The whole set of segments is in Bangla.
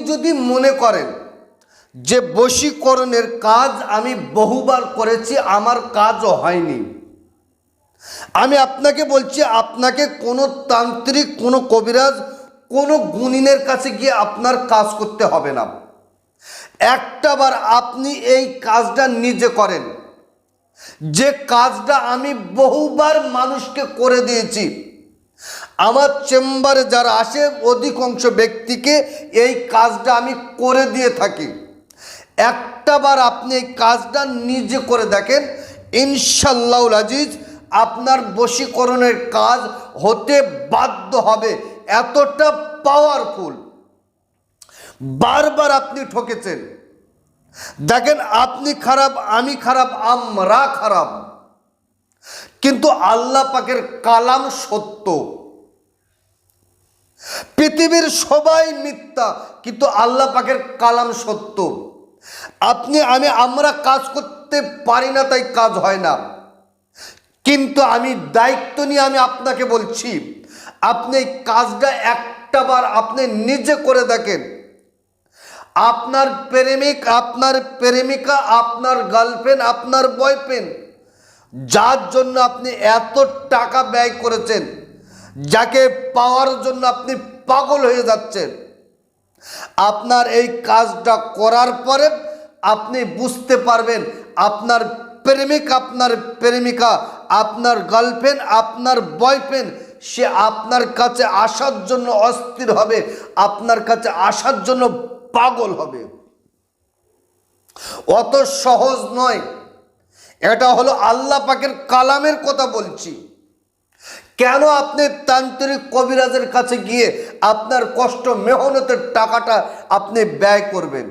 যদি মনে করেন যে বশীকরণের কাজ আমি বহুবার করেছি, আমার কাজও হয়নি, আমি আপনাকে বলছি, আপনাকে কোনো তান্ত্রিক, কোনো কবিরাজ, কোনো গুণিনের কাছে গিয়ে আপনার কাজ করতে হবে না। একটাবার আপনি এই কাজটা নিজে করেন, যে কাজটা আমি বহুবার মানুষকে করে দিয়েছি। আমার চেম্বারে যারা আসে অধিকাংশ ব্যক্তিকে এই কাজটা আমি করে দিয়ে থাকি। একটাবার আপনি এই কাজটা নিজে করে দেখেন, ইনশাআল্লাহুল আজিজ আপনার বশীকরণের কাজ হতে বাধ্য হবে। এতটা পাওয়ারফুল। বারবার আপনি ঠকেছেন, দেখেন আপনি খারাপ, আমি খারাপ, আমরা খারাপ, কিন্তু আল্লাহ পাকের কালাম সত্য। পৃথিবীর সবাই মিথ্যা, কিন্তু আল্লাহ পাকের কালাম সত্য। আপনি আমরা কাজ করতে পারি না, তাই কাজ হয় না। কিন্তু আমি দায়িত্ব নিয়ে আমি আপনাকে বলছি, আপনি এই কাজটা একটাবার আপনি নিজে করে দেখেন। আপনার প্রেমিক, আপনার প্রেমিকা, আপনার গার্লফ্রেন্ড, আপনার বয়ফ্রেন্ড, যার জন্য আপনি এত টাকা ব্যয় করেছেন, যাকে পাওয়ার জন্য আপনি পাগল হয়ে যাচ্ছেন, আপনার এই কাজটা করার পরে আপনি বুঝতে পারবেন আপনার প্রেমিক, আপনার প্রেমিকা, আপনার গার্লফ্রেন্ড, আপনার বয়ফ্রেন্ড, সে আপনার কাছে আসার জন্য অস্থির হবে, আপনার কাছে আসার জন্য পাগল হবে। অত সহজ নয়। এটা হলো আল্লাহ পাকের কালামের কথা বলছি। কেন আপনি তান্ত্রিক কবিরাজের কাছে গিয়ে আপনার কষ্ট মেহনতের টাকাটা আপনি ব্যয় করবেন?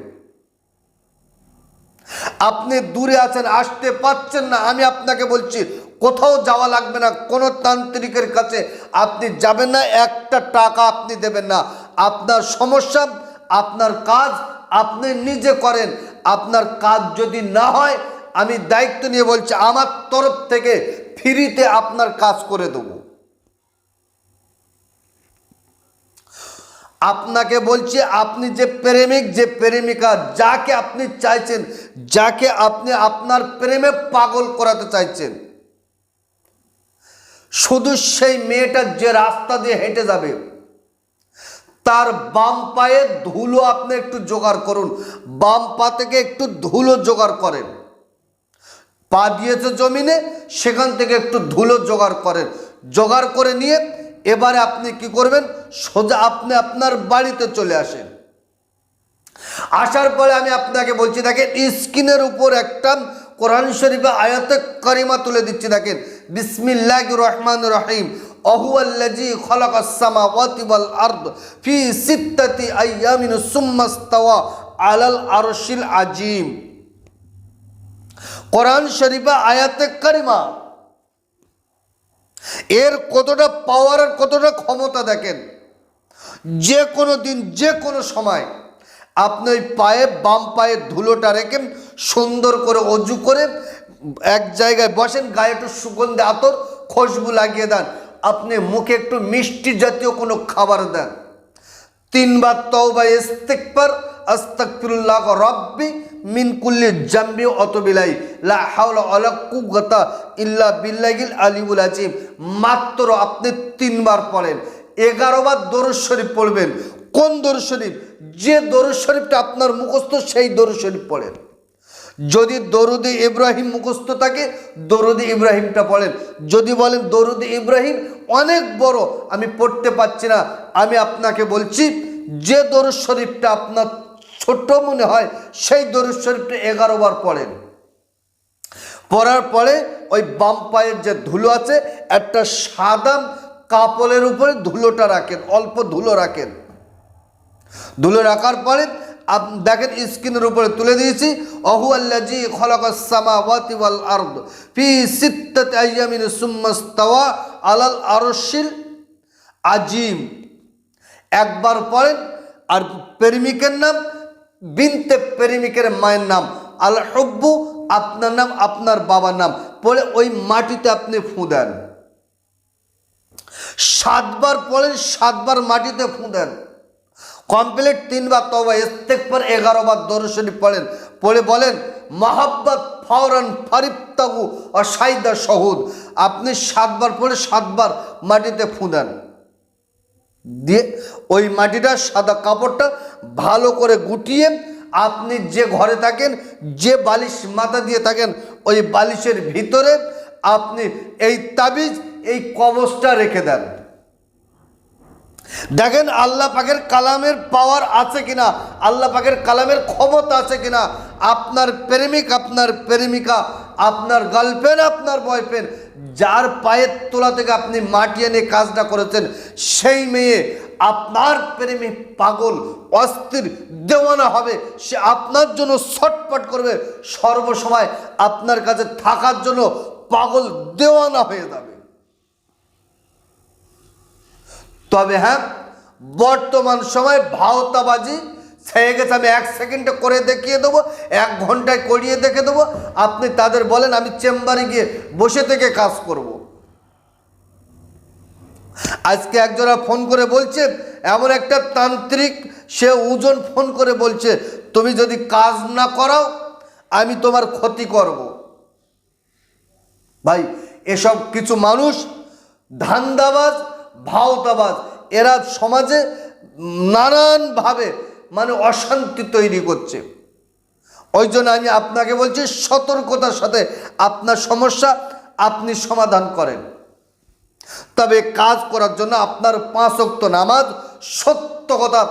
আপনি দূরে আছেন, আসতে পারছেন না, আমি আপনাকে বলছি কোথাও যাওয়া লাগবে না, কোনো তান্ত্রিকের কাছে আপনি যাবেন না, একটা টাকা আপনি দেবেন না। আপনার সমস্যা, আপনার কাজ আপনি নিজে করেন। আপনার কাজ যদি না হয়, আমি দায়িত্ব নিয়ে বলছি, আমার তরফ থেকে ফ্রিতে আপনার কাজ করে দেবো। আপনাকে বলছি, আপনি যে প্রেমিক, যে প্রেমিকা, যাকে আপনি চাইছেন, যাকে আপনি আপনার প্রেমে পাগল করাতে চাইছেন, শুধু সেই মেয়েটা যে রাস্তা দিয়ে হেঁটে যাবে, তার বাম পায়ে ধুলো আপনি একটু জোগাড় করুন। বাম পা থেকে একটু ধুলো জোগাড় করেন। পা দিয়েছে জমিনে, সেখান থেকে একটু ধুলো জোগাড় করেন। জোগাড় করে নিয়ে এবারে আপনি কি করবেন, সোজা আপনি আপনার বাড়িতে চলে আসেন। আসার পরে আমি আপনাকে বলছি, দেখেন স্ক্রিনের উপর একটা কোরআন শরীফে আয়াতে কারিমা তুলে দিচ্ছি, দেখেন বিসমিল্লাহির রহমানির রহিম, আহুয়াল্লাযী খালাকাস সামাওয়াতি ওয়াল আরদ ফি সিত্তাতি আইয়ামিন সুম্মা ইসতাওয়া আলাল আরশিল আজিম। কোরআন শরীফে আয়াতে কারিমা, এর কতটা পাওয়ার আর কতটা ক্ষমতা দেখেন। যে কোনো দিন, যে কোনো সময় আপনি ওই পায়ে, বাম পায়ে ধুলোটা রেখেন, সুন্দর করে অজু করে এক জায়গায় বসেন, গায়ে একটু সুগন্ধি আতর খুশবু লাগিয়ে দেন, আপনি মুখে একটু মিষ্টি জাতীয় কোনো খাবার দেন, 3 বার তওবা ইস্তিগফার, আস্তাগফিরুল্লাহ রাব্বি মিন কুল্লি জামবি অতবিলাই লা হাওলা ওয়ালা কুওয়াতা ইল্লা বিল্লাহিল আলিয়্যুল আযীম, মাত্র আপনি 3 বার পড়েন। 11 বার দরুদ শরীফ পড়বেন। কোন দরুদ শরীফ? যে দরুদ শরীফটা আপনার মুখস্থ, সেই দরুদ শরীফ পড়েন। যদি দরুদে ইব্রাহিম মুখস্থ থাকে, দরুদে ইব্রাহিমটা পড়েন। যদি বলেন দরুদে ইব্রাহিম অনেক বড়, আমি পড়তে পারছি না, আমি আপনাকে বলছি যে দরুদ শরীফটা আপনার ছোট মনে হয়, সেই দরুদ শরীফটা 11 বার পড়েন। পড়ার পরে ওই বাম পায়ের যে ধুলো আছে, একটা সাদা কাপড়ের উপরে ধুলোটা রাখেন, অল্প ধুলো রাখেন। ধুলো রাখার পরে দেখেন স্ক্রিনের উপরে তুলে দিয়েছি, আহুয়াল্লাযী খালাকাস সামাওয়াতি ওয়াল আরদ ফি সিত্তাতি আইয়ামিন সুম্মা ইসতাওয়া আলাল আরশিল আজিম। একবার পড়েন। আর প্রেমিকের নাম, বিনতে প্রেমিকের মায়ের নাম, আল হুব্বু আপনার নাম, আপনার বাবার নাম পড়ে ওই মাটিতে আপনি ফু দেন। 7 বার পড়েন, 7 বার মাটিতে ফু দেন। কমপ্লিট 3 বার তওবা ইস্তেগফার 11 বার দরুদ শরীফ পড়েন, পড়ে বলেন মহাব্বত ফওরান ফারিফতাগু ও সাইদা শহুদ। আপনি 7 বার পড়ে 7 বার মাটিতে ফু দেন, দিয়ে ওই মাটিটা সাদা কাপড়টা ভালো করে গুটিয়ে আপনি যে ঘরে থাকেন, যে বালিশ মাথা দিয়ে থাকেন, ওই বালিশের ভিতরে আপনি এই তাবিজ, এই কবজটা রেখে দেন। দেখেন আল্লাহ পাকের কালামের পাওয়ার আছে কিনা, আল্লাহ পাকের কালামের ক্ষমতা আছে কিনা। আপনার প্রেমিক, আপনার প্রেমিকা, আপনার গার্লফ্রেন্ড, আপনার বয়ফ্রেন্ড, যার পায়ের তোলা থেকে আপনি মাটি এনে কাজটা করেছেন, সেই মেয়ে আপনার প্রেমে পাগল, অস্থির, দেওয়ানা হবে। সে আপনার জন্য ছটফট করবে, সর্বসময় আপনার কাছে থাকার জন্য পাগল, দেওয়ানা হয়ে যাবে। তবে হ্যাঁ, বর্তমান সময় ভাওতাবাজি ছেয়ে গেছে। আমি 1 সেকেন্ডে করে দেখিয়ে দেবো, 1 ঘন্টায় করিয়ে দেখে দেবো। আপনি তাদের বলেন আমি চেম্বারে গিয়ে বসে থেকে কাজ করব। আজকে একজনা ফোন করে বলছে, এমন একটা তান্ত্রিক, সে ওজন ফোন করে বলছে তুমি যদি কাজ না করাও আমি তোমার ক্ষতি করব। ভাই, এসব কিছু মানুষ ধান্দাবাজ, ভাওতাবাজ, এরা সমাজে নানানভাবে মানে অশান্তি তৈরি করছে। ওই জন্য আমি আপনাকে বলছি সতর্কতার সাথে আপনার সমস্যা আপনি সমাধান করেন। তবে কাজ করার জন্য আপনার 5 ওয়াক্ত নামাজ, সত্য কথা,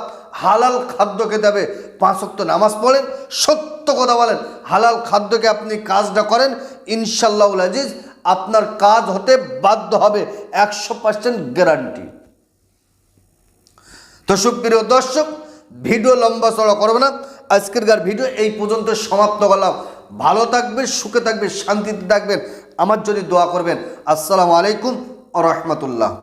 হালাল খাদ্য খেতে হবে। 5 ওয়াক্ত নামাজ পড়েন, সত্য কথা বলেন, হালাল খাদ্যকে আপনি কাজটা করেন, ইনশাআল্লাহুল আজিজ আপনার কাজ হতে বাধ্য হবে, 100% গ্যারান্টি। তো সুপ্রিয় দর্শক, ভিডিও লম্বা চড়া করবো না, আজকেরকার ভিডিও এই পর্যন্ত সমাপ্ত করলাম। ভালো থাকবে, সুখে থাকবে, শান্তিতে থাকবেন, আমার জন্য দোয়া করবেন। আসসালামু আলাইকুম ওয়া রাহমাতুল্লাহ।